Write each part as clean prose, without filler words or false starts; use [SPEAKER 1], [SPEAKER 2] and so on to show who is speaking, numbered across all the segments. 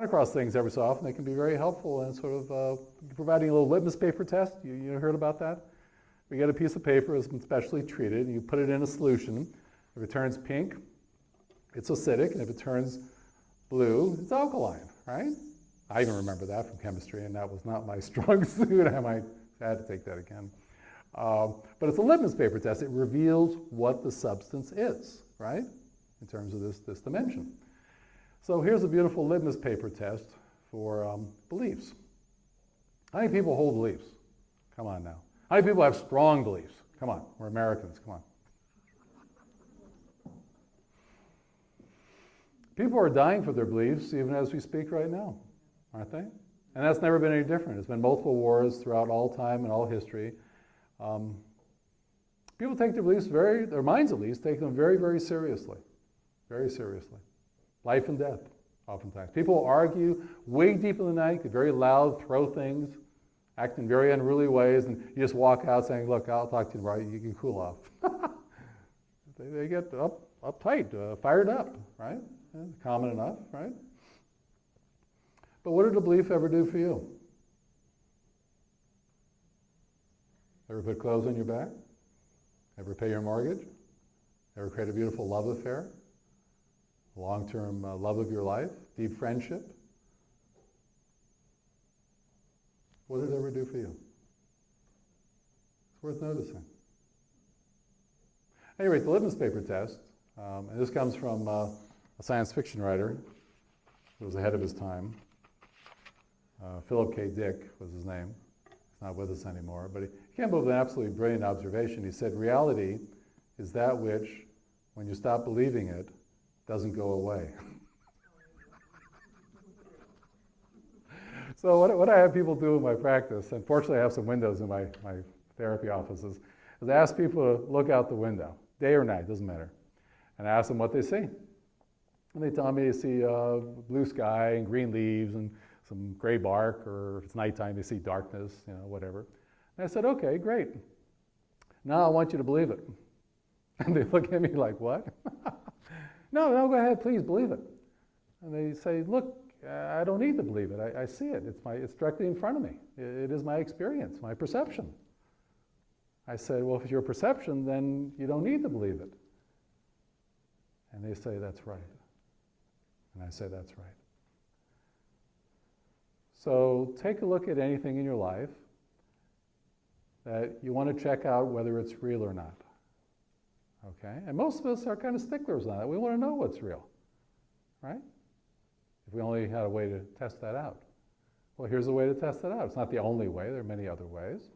[SPEAKER 1] across things every so often. They can be very helpful in sort of providing a little litmus paper test. You heard about that? We get a piece of paper that's been specially treated, and you put it in a solution. If it turns pink, it's acidic, and if it turns blue, it's alkaline, right? I even remember that from chemistry, and that was not my strong suit. I had to take that again. But it's a litmus paper test. It reveals what the substance is, right? In terms of this dimension. So here's a beautiful litmus paper test for beliefs. How many people hold beliefs? Come on now. How many people have strong beliefs? Come on, we're Americans, come on. People are dying for their beliefs even as we speak right now, aren't they? And that's never been any different. It's been multiple wars throughout all time and all history. People take their beliefs their minds at least, take them very, very seriously. Very seriously. Life and death, oftentimes. People argue way deep in the night, get very loud, throw things, act in very unruly ways, and you just walk out saying, look, I'll talk to you tomorrow, you can cool off. They get uptight, fired up, right? Common enough, right? But what did a belief ever do for you? Ever put clothes on your back? Ever pay your mortgage? Ever create a beautiful love affair? Long-term love of your life? Deep friendship? What did it ever do for you? It's worth noticing. At any rate, the litmus paper test, and this comes from a science fiction writer who was ahead of his time. Philip K. Dick was his name. He's not with us anymore, but he came up with an absolutely brilliant observation. He said, reality is that which, when you stop believing it, doesn't go away. So what I have people do in my practice, and fortunately I have some windows in my therapy offices, is I ask people to look out the window, day or night, doesn't matter, and I ask them what they see. And they tell me they see blue sky and green leaves and some gray bark, or if it's nighttime, they see darkness, whatever. And I said, okay, great. Now I want you to believe it. And they look at me like, what? No, go ahead, please believe it. And they say, look, I don't need to believe it. I see it. It's directly in front of me. It is my experience, my perception. I said, well, if it's your perception, then you don't need to believe it. And they say, that's right. And I say, that's right. So take a look at anything in your life that you want to check out whether it's real or not. Okay? And most of us are kind of sticklers on that. We want to know what's real, right? If we only had a way to test that out. Well, here's a way to test it out. It's not the only way. There are many other ways.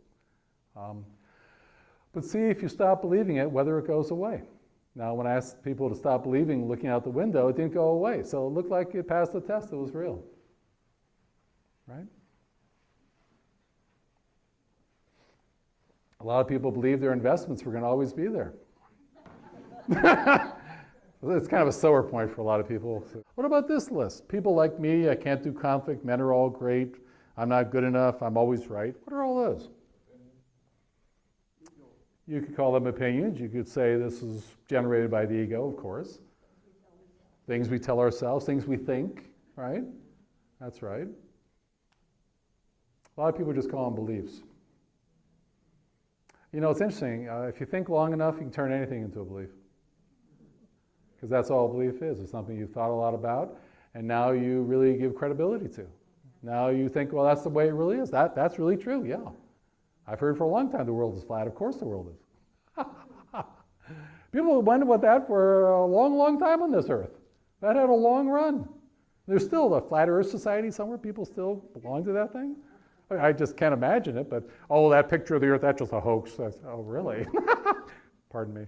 [SPEAKER 1] But see if you stop believing it, whether it goes away. Now, when I asked people to stop believing, looking out the window, it didn't go away. So it looked like it passed the test. It was real. Right? A lot of people believe their investments were going to always be there. It's kind of a sore point for a lot of people. What about this list? People like me, I can't do conflict, men are all great, I'm not good enough, I'm always right. What are all those? You could call them opinions. You could say this is generated by the ego, of course. Things we tell ourselves, things we think, right? That's right. A lot of people just call them beliefs. It's interesting. If you think long enough, you can turn anything into a belief. Because that's all belief is. It's something you've thought a lot about, and now you really give credibility to. Now you think, well, that's the way it really is. That's really true, yeah. I've heard for a long time the world is flat. Of course the world is. People have wondered about that for a long, long time on this earth. That had a long run. There's still a flat earth society somewhere. People still belong to that thing. I just can't imagine it, but, oh, that picture of the earth, that's just a hoax. Oh, really? Pardon me.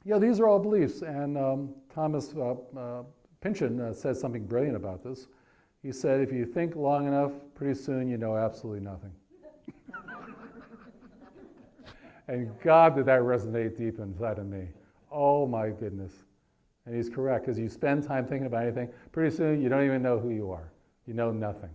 [SPEAKER 1] These are all beliefs, and Thomas Pynchon said something brilliant about this. He said, if you think long enough, pretty soon you know absolutely nothing. And God, did that resonate deep inside of me. Oh my goodness. And he's correct, because you spend time thinking about anything, pretty soon you don't even know who you are. You know nothing.